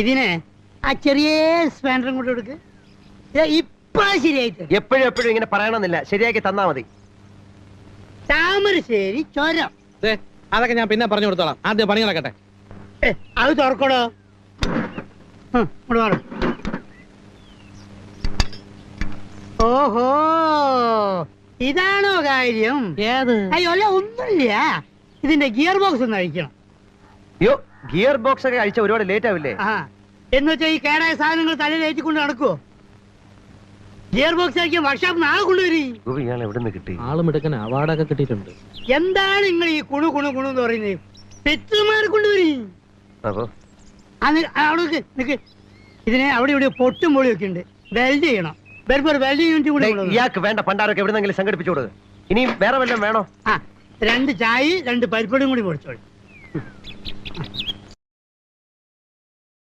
ഇതിനെ ആ ചെറിയ സ്പാൻഡറും കൂടെ കൊടുക്ക്. ഇപ്പൊ ശരിയായിട്ട് എപ്പോഴും എപ്പോഴും ഇങ്ങനെ പറയണമെന്നില്ല, ശരിയാക്കി തന്നാ മതി. താമരശ്ശേരി ചുരം. അതൊക്കെ ഞാൻ പിന്നെ പറഞ്ഞു കൊടുത്തോളാം, ആദ്യം പണി നടക്കട്ടെ. അത് തുറക്കടോ. ഓഹോ, ഇതാണോ കാര്യം? അയ്യോ അല്ല, ഒന്നുമില്ല. ഇതിന്റെ ഗിയർ ബോക്സ് ഒന്ന് അഴിക്കണം. അയ്യോ, ഗിയർ ബോക്സ് ഒക്കെ അഴിച്ച ഒരുപാട് ലേറ്റ് ആവില്ലേ? എന്ന് വെച്ചാൽ ഈ കേടായ സാധനങ്ങൾ തലയിൽ ഏറ്റിക്കൊണ്ട് നടക്കുവോ? ഗിയർ ബോക്സ് ആക്കിയ വർക്ക്ഷോപ്പ് നാളെ കൊണ്ടുവരും. ഇയാൾ എവിടെ നിന്ന് കിട്ടി? ആളും എടുക്കാൻ അവാർഡൊക്കെ കിട്ടിയിട്ടുണ്ട്. എന്താണ് നിങ്ങൾ ഈ കുണു കുണു കുണു എന്ന് പറയുന്നത്? പെറ്റുമാരെ കൊണ്ടുവരും. ഇതിനെ അവിടെ ഇവിടെ പൊട്ടും പൊളിയൊക്കെ ഉണ്ട്, വെൽഡ് ചെയ്യണം. വെൽഡിംഗ് യൂണിറ്റ് കൂടെ ഇയാൾക്ക് വേണ്ട പണ്ടാരൊക്കെ എവിടെന്നെങ്കിലും സംഘടിപ്പിച്ചു കൊടുക്കുക. ഇനി വേറെ വല്ലതും വേണോ? 2 ചായ 2 പരിപ്പടിയും കൂടി പൊടിച്ചോളൂ.